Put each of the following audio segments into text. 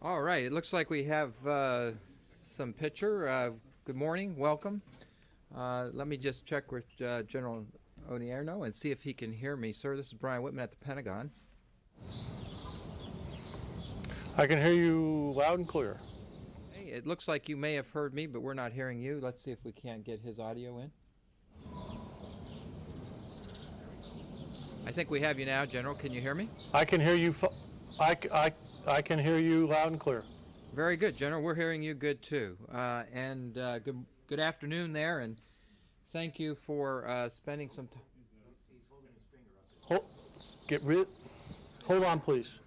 All right, it looks like we have some picture. Good morning, welcome. Let me just check with General Odierno and see if he can hear me. Sir, this is Brian Whitman at the Pentagon. I can hear you loud and clear. Hey, it looks like you may have heard me, but we're not hearing you. Let's see if we can't get his audio in. I think we have you now, General. Can you hear me? I can hear you. I can hear you loud and clear. Very good, General. We're hearing you good too. Good afternoon there, and thank you for spending some time. Hold on, please.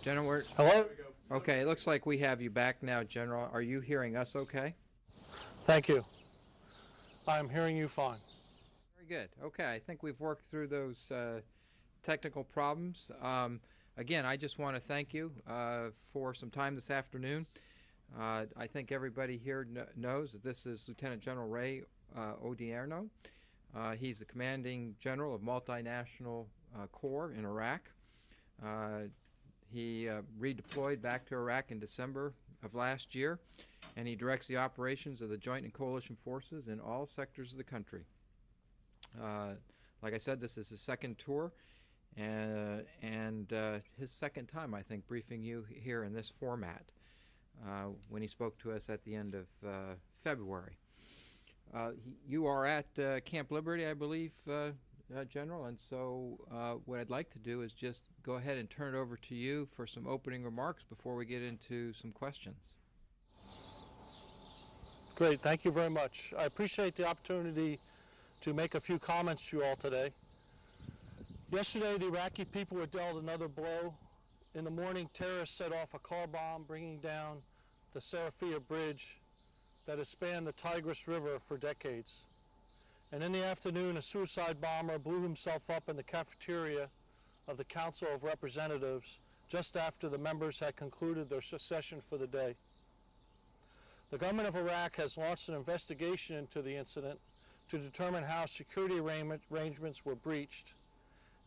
General, Hello? okay, it looks like we have you back now, General. Are you hearing us okay? Thank you. I'm hearing you fine. Very good. Okay, I think we've worked through those technical problems. Again, I just want to thank you for some time this afternoon. I think everybody here knows that this is Lieutenant General Ray Odierno. He's the commanding general of multinational corps in Iraq. He redeployed back to Iraq in December of last year, and he directs the operations of the joint and coalition forces in all sectors of the country. Like I said, this is his second tour, and his second time, I think, briefing you here in this format when he spoke to us at the end of February. You are at Camp Liberty, I believe, General, and so what I'd like to do is just go ahead and turn it over to you for some opening remarks before we get into some questions. Great, thank you very much. I appreciate the opportunity to make a few comments to you all today. Yesterday, the Iraqi people were dealt another blow. In the morning, terrorists set off a car bomb, bringing down the Sarafia Bridge that has spanned the Tigris River for decades. And in the afternoon, a suicide bomber blew himself up in the cafeteria of the Council of Representatives just after the members had concluded their session for the day. The government of Iraq has launched an investigation into the incident to determine how security arrangements were breached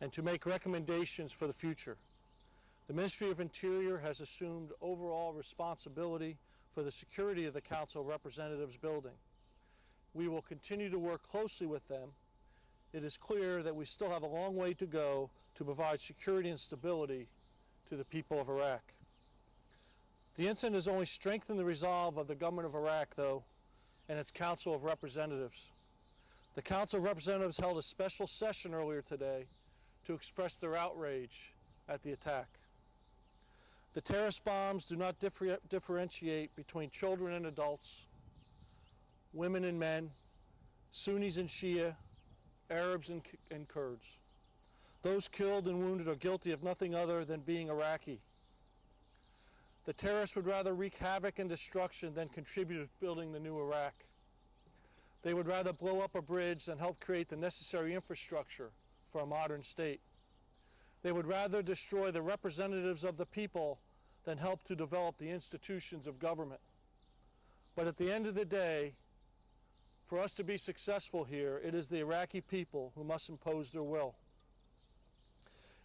and to make recommendations for the future. The Ministry of Interior has assumed overall responsibility for the security of the Council of Representatives building. We will continue to work closely with them. It is clear that we still have a long way to go to provide security and stability to the people of Iraq. The incident has only strengthened the resolve of the government of Iraq, though, and its Council of Representatives. The Council of Representatives held a special session earlier today to express their outrage at the attack. The terrorist bombs do not differentiate between children and adults, women and men, Sunnis and Shia, Arabs and Kurds. Those killed and wounded are guilty of nothing other than being Iraqi. The terrorists would rather wreak havoc and destruction than contribute to building the new Iraq. They would rather blow up a bridge than help create the necessary infrastructure for a modern state. They would rather destroy the representatives of the people than help to develop the institutions of government. But at the end of the day, for us to be successful here, it is the Iraqi people who must impose their will.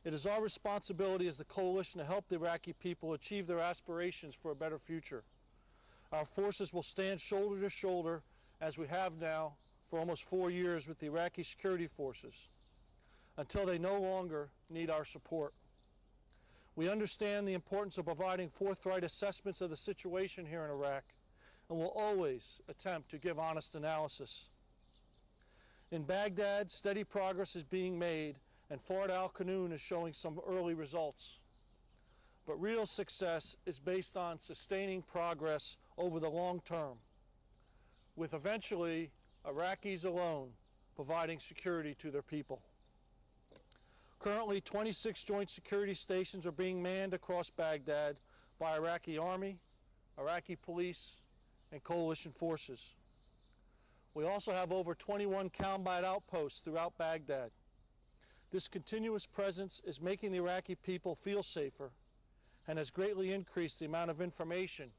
It is our responsibility as the coalition to help the Iraqi people achieve their aspirations for a better future. Our forces will stand shoulder to shoulder, as we have now for almost 4 years with the Iraqi security forces, until they no longer need our support. We understand the importance of providing forthright assessments of the situation here in Iraq, and will always attempt to give honest analysis. In Baghdad, steady progress is being made, and Fard al-Qanoun is showing some early results. But real success is based on sustaining progress over the long term, with eventually Iraqis alone providing security to their people. Currently, 26 joint security stations are being manned across Baghdad by Iraqi Army, Iraqi police, and coalition forces. We also have over 21 combat outposts throughout Baghdad. This continuous presence is making the Iraqi people feel safer and has greatly increased the amount of information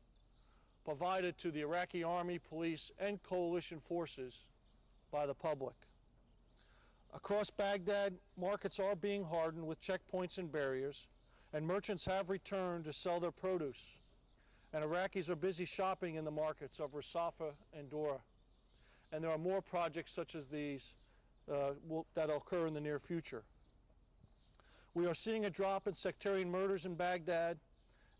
provided to the Iraqi Army, police, and coalition forces by the public. Across Baghdad, markets are being hardened with checkpoints and barriers, and merchants have returned to sell their produce. And Iraqis are busy shopping in the markets of Rasafa and Dora. And there are more projects such as these that will occur in the near future. We are seeing a drop in sectarian murders in Baghdad,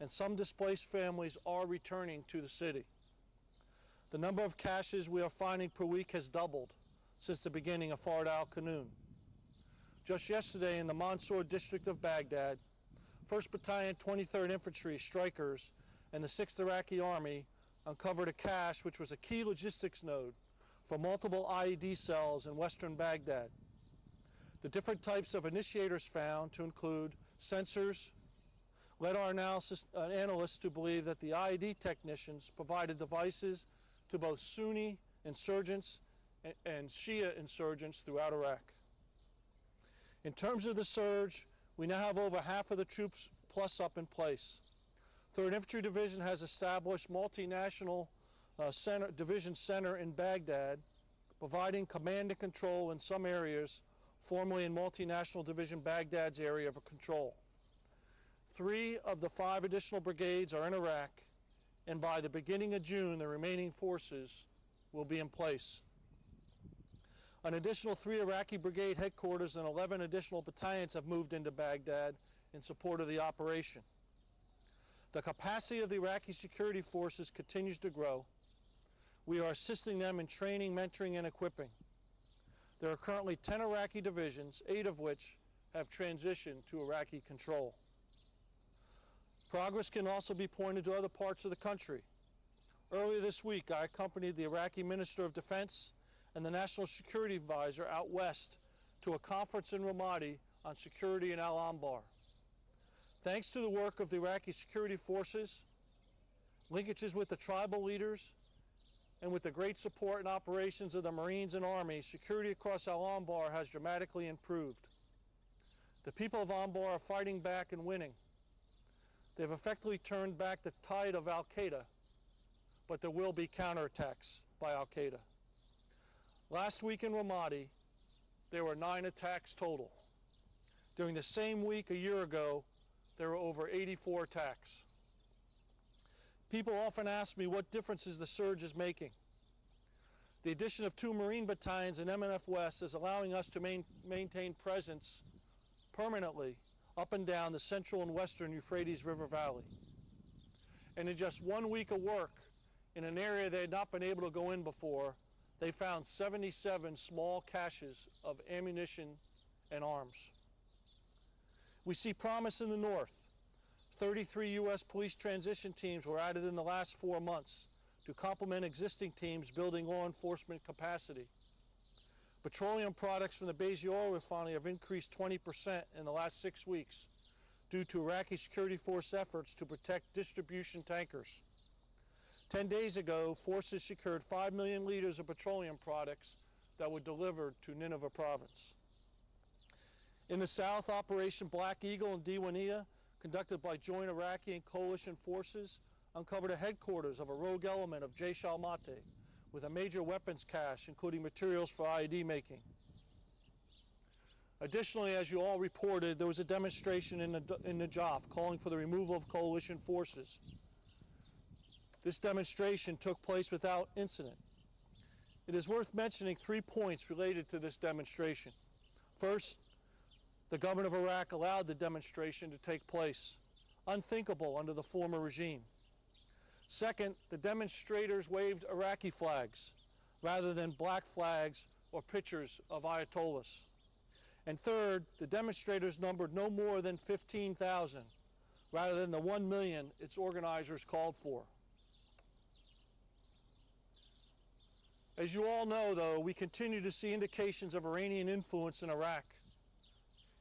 and some displaced families are returning to the city. The number of caches we are finding per week has doubled since the beginning of Fard al-Qanun. Just yesterday in the Mansour district of Baghdad, 1st Battalion 23rd Infantry Strikers and the 6th Iraqi Army uncovered a cache which was a key logistics node for multiple IED cells in western Baghdad. The different types of initiators found to include sensors led our analysts to believe that the IED technicians provided devices to both Sunni insurgents and Shia insurgents throughout Iraq. In terms of the surge, we now have over half of the troops plus up in place. 3rd Infantry Division has established multinational division center in Baghdad, providing command and control in some areas formerly in Multinational Division Baghdad's area of control. 3 of the 5 additional brigades are in Iraq, and by the beginning of June, the remaining forces will be in place. An additional 3 Iraqi brigade headquarters and 11 additional battalions have moved into Baghdad in support of the operation. The capacity of the Iraqi security forces continues to grow. We are assisting them in training, mentoring, and equipping. There are currently 10 Iraqi divisions, 8 of which have transitioned to Iraqi control. Progress can also be pointed to other parts of the country. Earlier this week, I accompanied the Iraqi Minister of Defense and the National Security Advisor out west to a conference in Ramadi on security in Al-Anbar. Thanks to the work of the Iraqi security forces, linkages with the tribal leaders, and with the great support and operations of the Marines and Army, security across Al-Anbar has dramatically improved. The people of Anbar are fighting back and winning. They've effectively turned back the tide of Al-Qaeda, but there will be counterattacks by Al-Qaeda. Last week in Ramadi, there were 9 attacks total. During the same week a year ago, there were over 84 attacks. People often ask me what differences the surge is making. The addition of 2 Marine battalions in MNF West is allowing us to maintain presence permanently up and down the central and western Euphrates River Valley. And in just 1 week of work in an area they had not been able to go in before, they found 77 small caches of ammunition and arms. We see promise in the north. 33 U.S. police transition teams were added in the last 4 months to complement existing teams building law enforcement capacity. Petroleum products from the Beiji oil refinery have increased 20% in the last 6 weeks due to Iraqi security force efforts to protect distribution tankers. 10 days ago, forces secured 5 million liters of petroleum products that were delivered to Nineveh province. In the south, Operation Black Eagle in Diwania, conducted by joint Iraqi and coalition forces, uncovered a headquarters of a rogue element of Jaish al-Mate with a major weapons cache, including materials for IED making. Additionally, as you all reported, there was a demonstration in Najaf calling for the removal of coalition forces. This demonstration took place without incident. It is worth mentioning 3 points related to this demonstration. First, the government of Iraq allowed the demonstration to take place, unthinkable under the former regime. Second, the demonstrators waved Iraqi flags rather than black flags or pictures of Ayatollahs. And third, the demonstrators numbered no more than 15,000 rather than the 1 million its organizers called for. As you all know, though, we continue to see indications of Iranian influence in Iraq.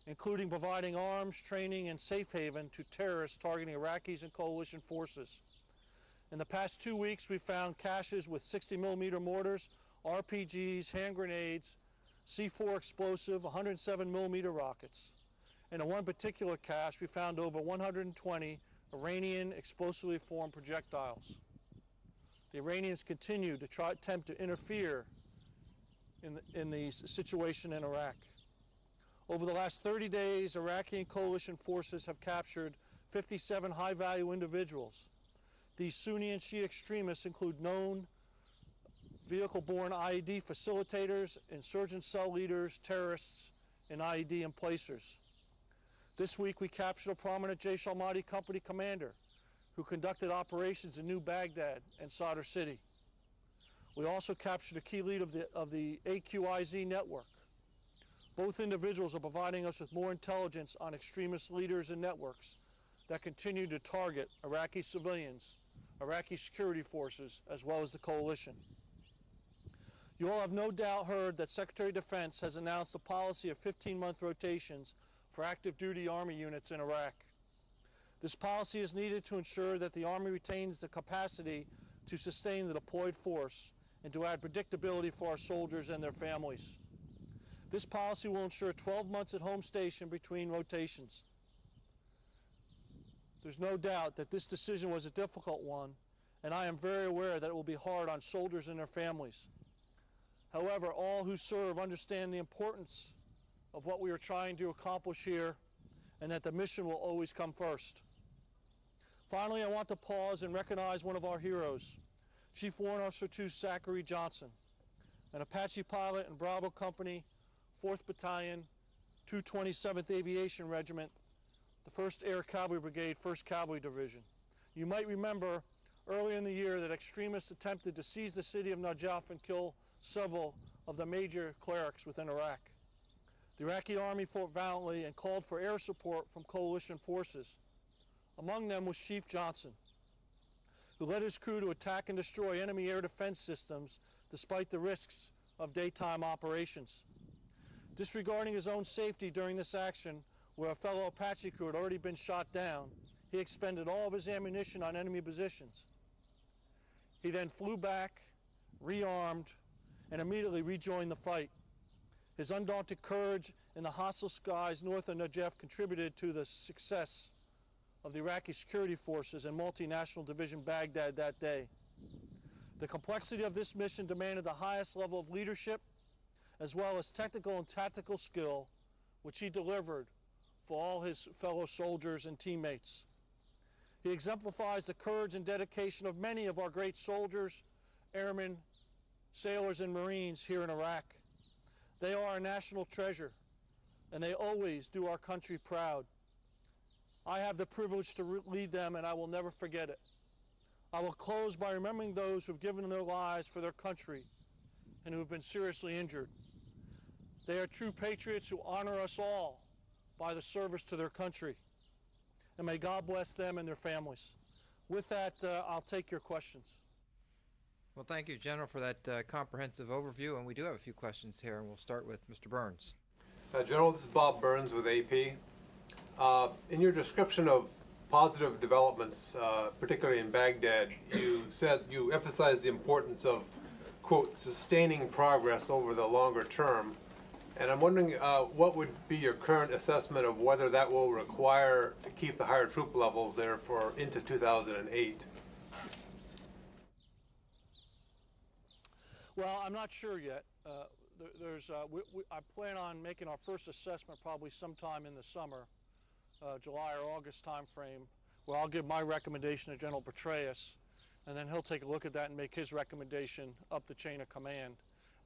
including providing arms, training, and safe haven to terrorists targeting Iraqis and coalition forces. In the past 2 weeks, we found caches with 60mm mortars, RPGs, hand grenades, C4 explosive, 107mm rockets. And in one particular cache, we found over 120 Iranian explosively formed projectiles. The Iranians continue to attempt to interfere in the situation in Iraq. Over the last 30 days, Iraqi and coalition forces have captured 57 high-value individuals. These Sunni and Shia extremists include known vehicle-borne IED facilitators, insurgent cell leaders, terrorists, and IED emplacers. This week we captured a prominent Jaish al-Mahdi company commander who conducted operations in New Baghdad and Sadr City. We also captured a key lead of the AQIZ network. Both individuals are providing us with more intelligence on extremist leaders and networks that continue to target Iraqi civilians, Iraqi security forces, as well as the coalition. You all have no doubt heard that Secretary of Defense has announced a policy of 15-month rotations for active duty Army units in Iraq. This policy is needed to ensure that the Army retains the capacity to sustain the deployed force and to add predictability for our soldiers and their families. This policy will ensure 12 months at home station between rotations. There's no doubt that this decision was a difficult one, and I am very aware that it will be hard on soldiers and their families. However, all who serve understand the importance of what we are trying to accomplish here, and that the mission will always come first. Finally, I want to pause and recognize one of our heroes, Chief Warrant Officer 2 Zachary Johnson, an Apache pilot in Bravo Company, 4th Battalion, 227th Aviation Regiment, the 1st Air Cavalry Brigade, 1st Cavalry Division. You might remember earlier in the year that extremists attempted to seize the city of Najaf and kill several of the major clerics within Iraq. The Iraqi army fought valiantly and called for air support from coalition forces. Among them was Chief Johnson, who led his crew to attack and destroy enemy air defense systems despite the risks of daytime operations. Disregarding his own safety during this action, where a fellow Apache crew had already been shot down, he expended all of his ammunition on enemy positions. He then flew back, rearmed, and immediately rejoined the fight. His undaunted courage in the hostile skies north of Najaf contributed to the success of the Iraqi security forces and multinational division Baghdad that day. The complexity of this mission demanded the highest level of leadership as well as technical and tactical skill, which he delivered for all his fellow soldiers and teammates. He exemplifies the courage and dedication of many of our great soldiers, airmen, sailors, and Marines here in Iraq. They are a national treasure, and they always do our country proud. I have the privilege to lead them, and I will never forget it. I will close by remembering those who have given their lives for their country and who have been seriously injured. They are true patriots who honor us all by the service to their country. And may God bless them and their families. With that, I'll take your questions. Well, thank you, General, for that comprehensive overview. And we do have a few questions here, and we'll start with Mr. Burns. General, this is Bob Burns with AP. In your description of positive developments, particularly in Baghdad, you emphasized the importance of, quote, sustaining progress over the longer term. And I'm wondering what would be your current assessment of whether that will require to keep the higher troop levels there for into 2008? Well, I'm not sure yet. I plan on making our first assessment probably sometime in the summer, July or August timeframe, where I'll give my recommendation to General Petraeus, and then he'll take a look at that and make his recommendation up the chain of command.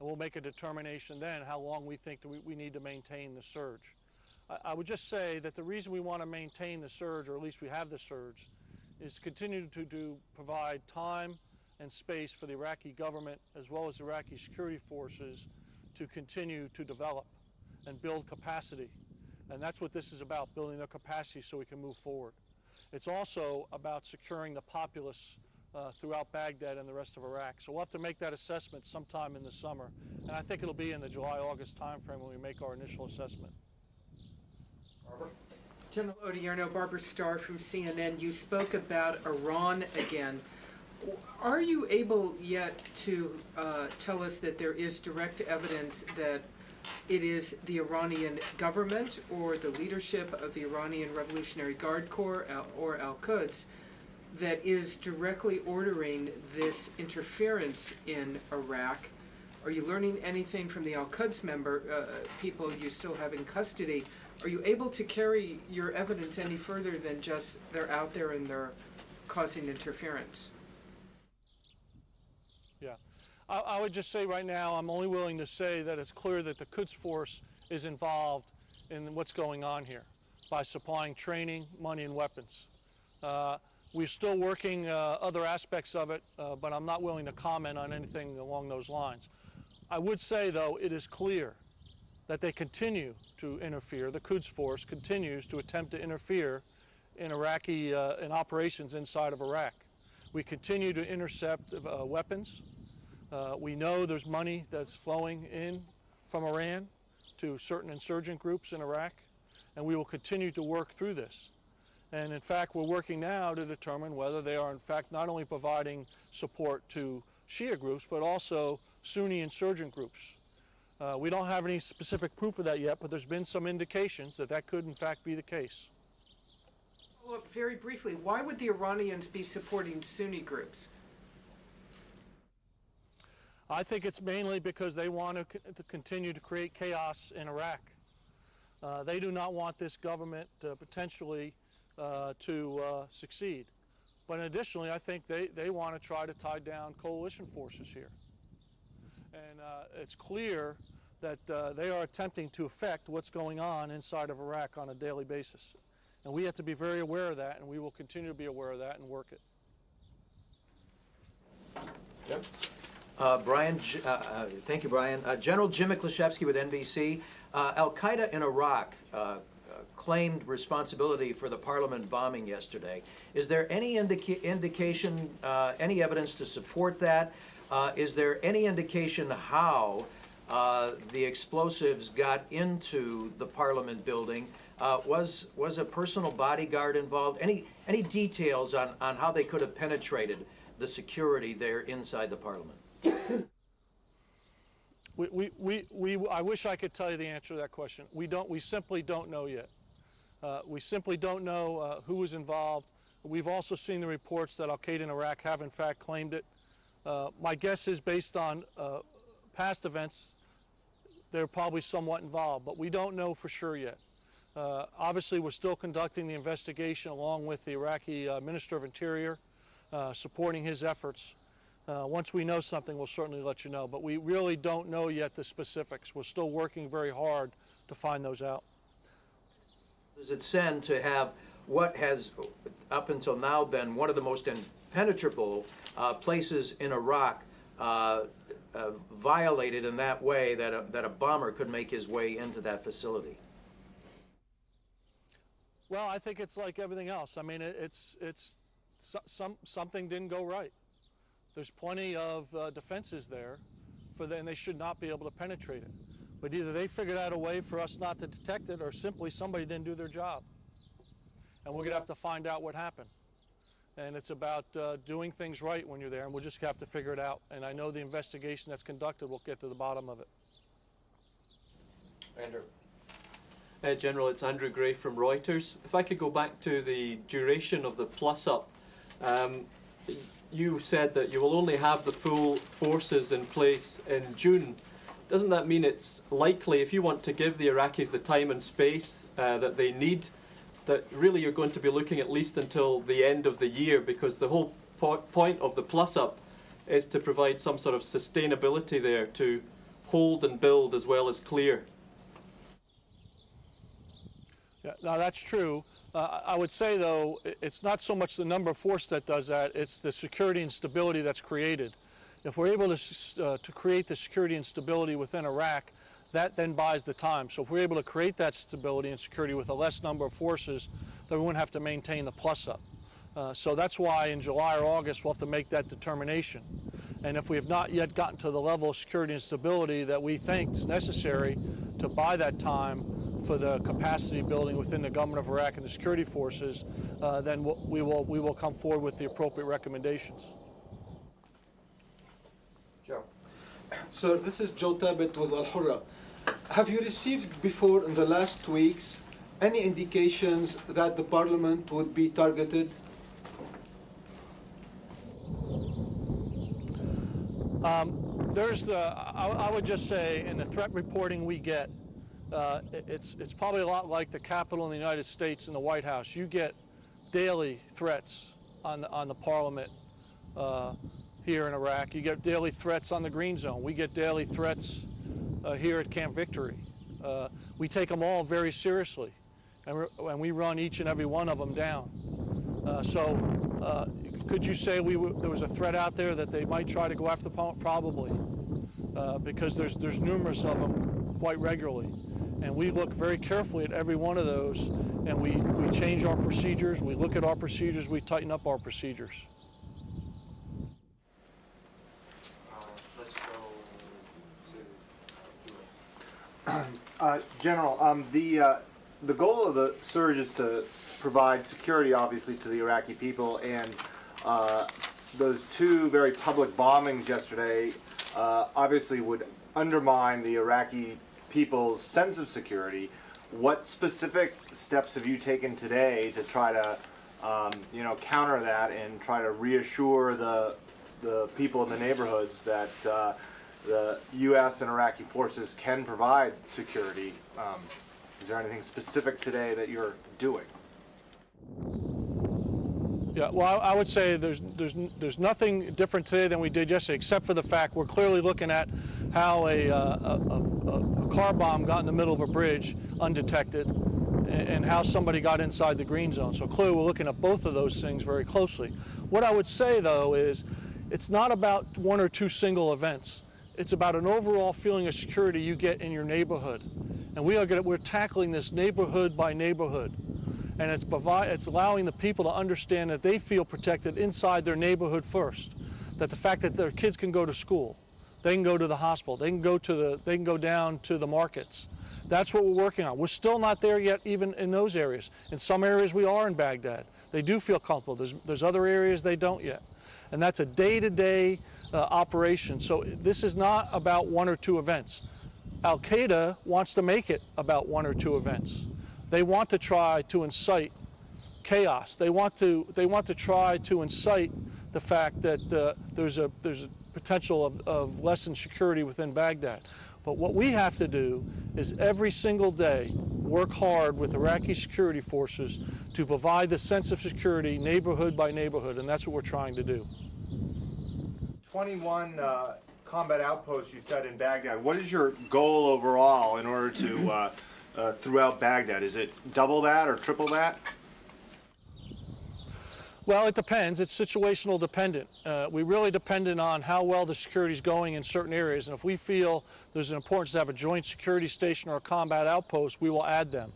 And we'll make a determination then how long we think that we need to maintain the surge. I would just say that the reason we want to maintain the surge, or at least we have the surge, is continue to provide time and space for the Iraqi government as well as the Iraqi security forces to continue to develop and build capacity. And that's what this is about, building their capacity so we can move forward. It's also about securing the populace throughout Baghdad and the rest of Iraq. So we'll have to make that assessment sometime in the summer. And I think it'll be in the July-August timeframe when we make our initial assessment. General Odierno, Barbara Starr from CNN. You spoke about Iran again. Are you able yet to tell us that there is direct evidence that it is the Iranian government or the leadership of the Iranian Revolutionary Guard Corps or Al-Quds that is directly ordering this interference in Iraq? Are you learning anything from the Al-Quds people you still have in custody? Are you able to carry your evidence any further than just they're out there and they're causing interference? Yeah. I would just say right now, I'm only willing to say that it's clear that the Quds Force is involved in what's going on here by supplying training, money, and weapons. We're still working other aspects of it, but I'm not willing to comment on anything along those lines. I would say, though, it is clear that they continue to interfere. The Quds Force continues to attempt to interfere in Iraqi in operations inside of Iraq. We continue to intercept weapons. We know there's money that's flowing in from Iran to certain insurgent groups in Iraq, and we will continue to work through this. And in fact, we're working now to determine whether they are in fact not only providing support to Shia groups, but also Sunni insurgent groups. We don't have any specific proof of that yet, but there's been some indications that that could in fact be the case. Well, very briefly, why would the Iranians be supporting Sunni groups? I think it's mainly because they want to continue to create chaos in Iraq. They do not want this government potentially to succeed. But additionally, I think they want to try to tie down coalition forces here. And it's clear that they are attempting to affect what's going on inside of Iraq on a daily basis. And we have to be very aware of that, and we will continue to be aware of that and work it. Yep. Brian, thank you, Brian. General Jim McLeshevsky with NBC. Al-Qaeda in Iraq claimed responsibility for the parliament bombing yesterday. Is there any indication, any evidence to support that? Is there any indication how the explosives got into the parliament building? Was a personal bodyguard involved? Any details on how they could have penetrated the security there inside the parliament? I wish I could tell you the answer to that question. We simply don't know yet. We simply don't know who was involved. We've also seen the reports that Al-Qaeda in Iraq have in fact claimed it. My guess is based on past events, they're probably somewhat involved, but we don't know for sure yet. Obviously, we're still conducting the investigation along with the Iraqi Minister of Interior, supporting his efforts. Once we know something, we'll certainly let you know, but we really don't know yet the specifics. We're still working very hard to find those out. Does it send to have what has up until now been one of the most impenetrable places in Iraq violated in that way that a bomber could make his way into that facility? Well, I think it's like everything else. I mean, something didn't go right. There's plenty of defenses there for them, and they should not be able to penetrate it. But either they figured out a way for us not to detect it, or simply somebody didn't do their job. And we're going to have to find out what happened. And it's about doing things right when you're there, and we'll just have to figure it out. And I know the investigation that's conducted will get to the bottom of it. Andrew. General, it's Andrew Gray from Reuters. If I could go back to the duration of the plus-up. You said that you will only have the full forces in place in June. Doesn't that mean it's likely, if you want to give the Iraqis the time and space that they need, that really you're going to be looking at least until the end of the year, because the whole point of the plus-up is to provide some sort of sustainability there to hold and build as well as clear? Yeah, no, that's true. I would say, though, it's not so much the number of force that does that, it's the security and stability that's created. If we're able to create the security and stability within Iraq, that then buys the time. So if we're able to create that stability and security with a less number of forces, then we wouldn't have to maintain the plus-up. So that's why in July or August we'll have to make that determination. And if we have not yet gotten to the level of security and stability that we think is necessary to buy that time for the capacity building within the government of Iraq and the security forces, then we will come forward with the appropriate recommendations. Joe. Sir, this is Joe Tabit with Al Hurra. Have you received before in the last weeks any indications that the Parliament would be targeted? I would just say in the threat reporting we get, it's probably a lot like the Capitol in the United States and the White House. You get daily threats on the Parliament here in Iraq. You get daily threats on the Green Zone. We get daily threats here at Camp Victory. We take them all very seriously, and we run each and every one of them down. Could you say there was a threat out there that they might try to go after the Parliament? Probably, because there's numerous of them quite regularly. And we look very carefully at every one of those, and we change our procedures, we look at our procedures, we tighten up our procedures. Let's go to General, the goal of the surge is to provide security, obviously, to the Iraqi people, and those two very public bombings yesterday obviously would undermine the Iraqi people's sense of security. What specific steps have you taken today to try to, counter that and try to reassure the people in the neighborhoods that the U.S. and Iraqi forces can provide security? Is there anything specific today that you're doing? Yeah, well, I would say there's nothing different today than we did yesterday, except for the fact we're clearly looking at how a car bomb got in the middle of a bridge undetected, and how somebody got inside the Green Zone. So clearly we're looking at both of those things very closely. What I would say, though, is it's not about one or two single events. It's about an overall feeling of security you get in your neighborhood. And we're tackling this neighborhood by neighborhood. And it's allowing the people to understand that they feel protected inside their neighborhood first. That the fact that their kids can go to school, they can go to the hospital, they can go down to the markets. That's what we're working on. We're still not there yet, even in those areas. In some areas we are in Baghdad. They do feel comfortable. There's other areas they don't yet. And that's a day-to-day operation. So this is not about one or two events. Al-Qaeda wants to make it about one or two events. They want to try to incite chaos. They want to try to incite the fact that there's a potential of lessened security within Baghdad. But what we have to do is every single day work hard with Iraqi security forces to provide the sense of security neighborhood by neighborhood, and that's what we're trying to do. 21 combat outposts, you said, in Baghdad. What is your goal overall in order to throughout Baghdad? Is it double that or triple that? Well, it depends. It's situational dependent. We really dependent on how well the security is going in certain areas. And if we feel there's an importance to have a joint security station or a combat outpost, we will add them.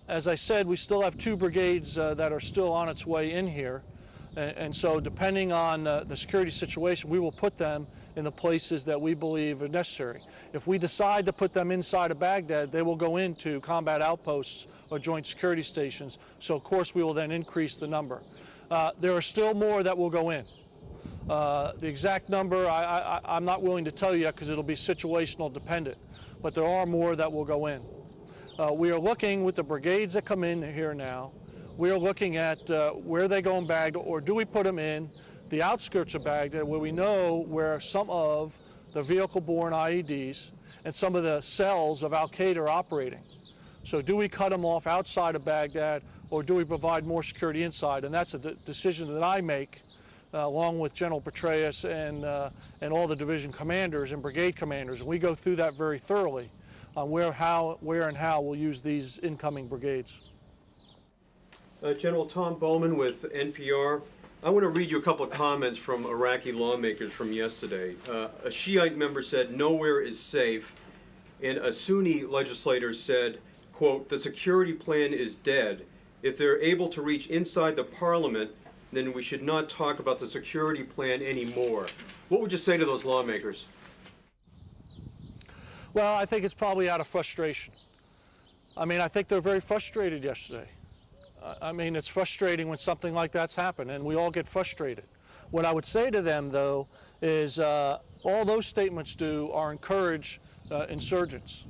As I said, we still have 2 brigades that are still on its way in here. And so depending on the security situation, we will put them in the places that we believe are necessary. If we decide to put them inside of Baghdad, they will go into combat outposts or joint security stations. So of course we will then increase the number. There are still more that will go in. The exact number I'm not willing to tell you yet because it'll be situational dependent, but there are more that will go in. We are looking with the brigades that come in here now, we are looking at where they go in Baghdad, or do we put them in the outskirts of Baghdad where we know where some of the vehicle-borne IEDs and some of the cells of Al-Qaeda are operating. So do we cut them off outside of Baghdad, or do we provide more security inside? And that's a decision that I make along with General Petraeus and all the division commanders and brigade commanders. And we go through that very thoroughly on where and how we'll use these incoming brigades. General Tom Bowman with NPR. I want to read you a couple of comments from Iraqi lawmakers from yesterday. A Shiite member said, "Nowhere is safe," and a Sunni legislator said, quote, "The security plan is dead. If they're able to reach inside the parliament, then we should not talk about the security plan anymore." What would you say to those lawmakers? Well, I think it's probably out of frustration. I mean, I think they're very frustrated yesterday. I mean, it's frustrating when something like that's happened, and we all get frustrated. What I would say to them, though, is all those statements do are encourage insurgents.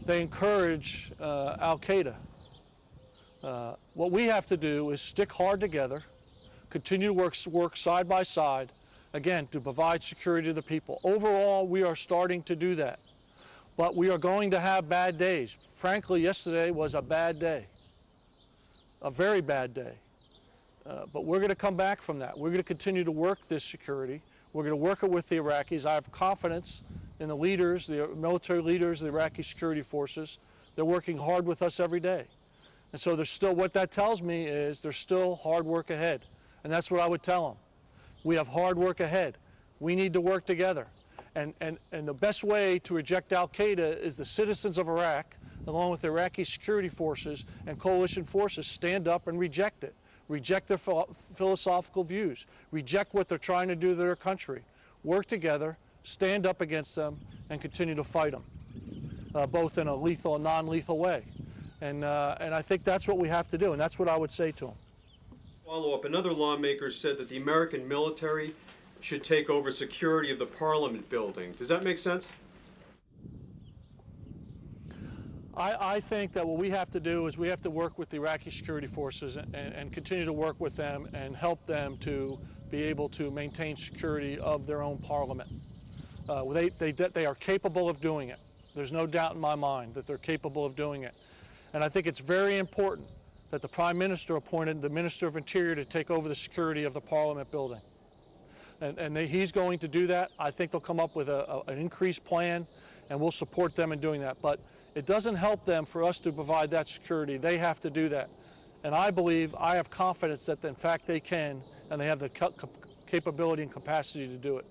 They encourage Al-Qaeda. What we have to do is stick hard together, continue to work side by side, again, to provide security to the people. Overall, we are starting to do that. But we are going to have bad days. Frankly, yesterday was a bad day, a very bad day. But we're going to come back from that. We're going to continue to work this security. We're going to work it with the Iraqis. I have confidence in the leaders, the military leaders, the Iraqi security forces. They're working hard with us every day. And so there's still, what that tells me is there's still hard work ahead. And that's what I would tell them. We have hard work ahead. We need to work together. And the best way to reject Al-Qaeda is the citizens of Iraq, along with the Iraqi security forces and coalition forces, stand up and reject it. Reject their philosophical views. Reject what they're trying to do to their country. Work together, stand up against them, and continue to fight them, both in a lethal and non-lethal way. And I think that's what we have to do, and that's what I would say to them. Follow-up, another lawmaker said that the American military should take over security of the Parliament building. Does that make sense? I think that what we have to do is we have to work with the Iraqi security forces and continue to work with them and help them to be able to maintain security of their own parliament. They are capable of doing it. There's no doubt in my mind that they're capable of doing it. And I think it's very important that the Prime Minister appointed the Minister of Interior to take over the security of the Parliament building. And he's going to do that. I think they'll come up with an increased plan, and we'll support them in doing that. But it doesn't help them for us to provide that security. They have to do that. And I believe, I have confidence that in fact they can, and they have the capability and capacity to do it.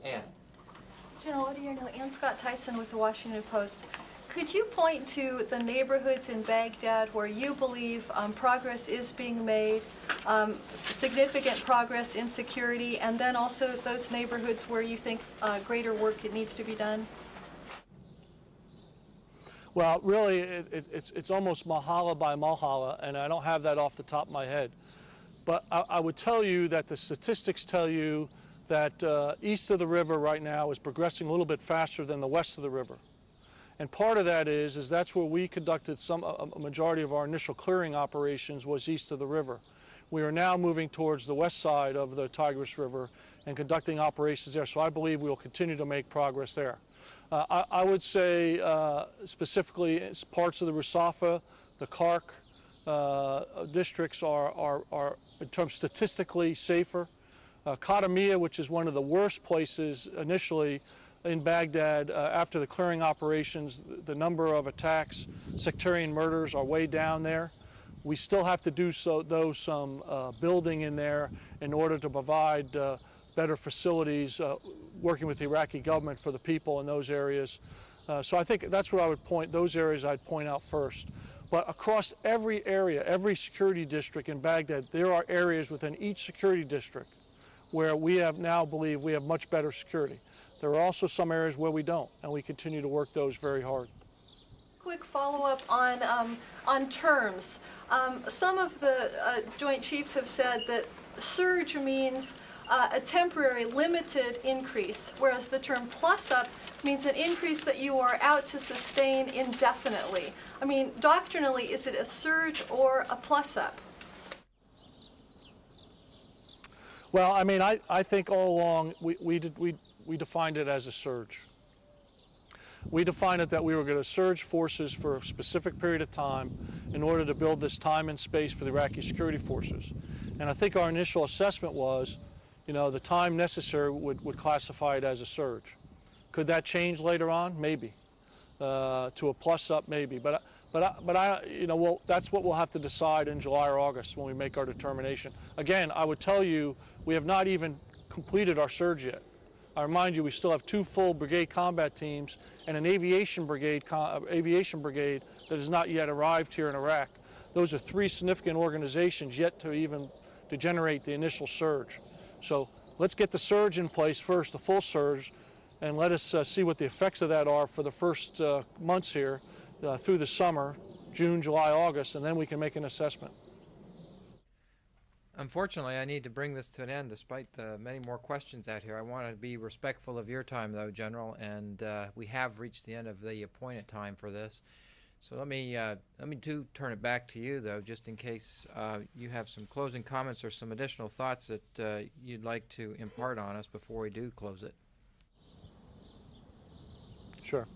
Ann. General Odierno, Ann Scott Tyson with the Washington Post. Could you point to the neighborhoods in Baghdad where you believe progress is being made, significant progress in security, and then also those neighborhoods where you think greater work needs to be done? Well, really, it's almost mahala by mahala, and I don't have that off the top of my head. But I would tell you that the statistics tell you that east of the river right now is progressing a little bit faster than the west of the river. And part of that is that's where we conducted a majority of our initial clearing operations was east of the river. We are now moving towards the west side of the Tigris River and conducting operations there. So I believe we will continue to make progress there. I would say specifically parts of the Rusafa, the Kark districts are in terms statistically safer. Qadamiyah, which is one of the worst places initially in Baghdad, after the clearing operations, the number of attacks, sectarian murders are way down there. We still have to do some building in there in order to provide better facilities, working with the Iraqi government for the people in those areas. So I think that's what I would point, those areas I'd point out first. But across every area, every security district in Baghdad, there are areas within each security district where we have now believe we have much better security. There are also some areas where we don't, and we continue to work those very hard. Quick follow-up on terms. Some of the Joint Chiefs have said that surge means a temporary, limited increase, whereas the term plus-up means an increase that you are out to sustain indefinitely. I mean, doctrinally, is it a surge or a plus-up? Well, I mean, I think all along we defined it as a surge. We defined it that we were going to surge forces for a specific period of time in order to build this time and space for the Iraqi security forces. And I think our initial assessment was, you know, the time necessary would classify it as a surge. Could that change later on? Maybe. To a plus-up, maybe. But you know, well, that's what we'll have to decide in July or August when we make our determination. Again, I would tell you, we have not even completed our surge yet. I remind you, we still have 2 full brigade combat teams and an aviation brigade that has not yet arrived here in Iraq. Those are 3 significant organizations yet to generate the initial surge. So let's get the surge in place first, the full surge, and let us see what the effects of that are for the first months here. through the summer, June, July, August, and then we can make an assessment. Unfortunately, I need to bring this to an end despite the many more questions out here. I want to be respectful of your time, though, General, and we have reached the end of the appointed time for this. So let me turn it back to you, though, just in case you have some closing comments or some additional thoughts that you'd like to impart on us before we do close it. Sure.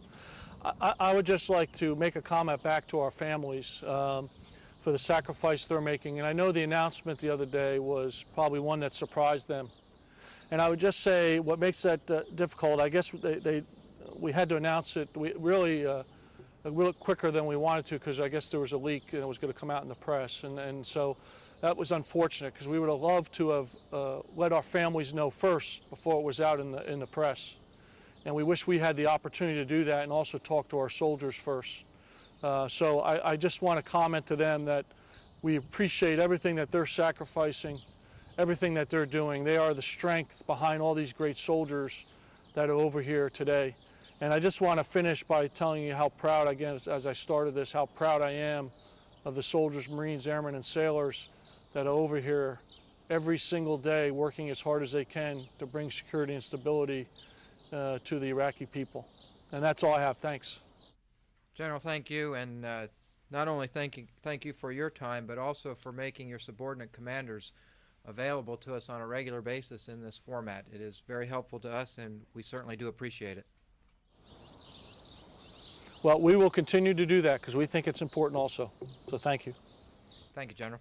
I would just like to make a comment back to our families for the sacrifice they're making. And I know the announcement the other day was probably one that surprised them. And I would just say what makes that difficult, I guess we had to announce it really a little quicker than we wanted to, because I guess there was a leak and it was going to come out in the press. And so that was unfortunate, because we would have loved to have let our families know first before it was out in the press. And we wish we had the opportunity to do that and also talk to our soldiers first. So I just want to comment to them that we appreciate everything that they're sacrificing, everything that they're doing. They are the strength behind all these great soldiers that are over here today. And I just want to finish by telling you how proud, again, as I started this, how proud I am of the soldiers, Marines, Airmen, and sailors that are over here every single day working as hard as they can to bring security and stability to the Iraqi people. And that's all I have. Thanks. General, thank you, and not only thank you for your time, but also for making your subordinate commanders available to us on a regular basis in this format. It is very helpful to us, and we certainly do appreciate it. Well, we will continue to do that because we think it's important also. So thank you. Thank you, General.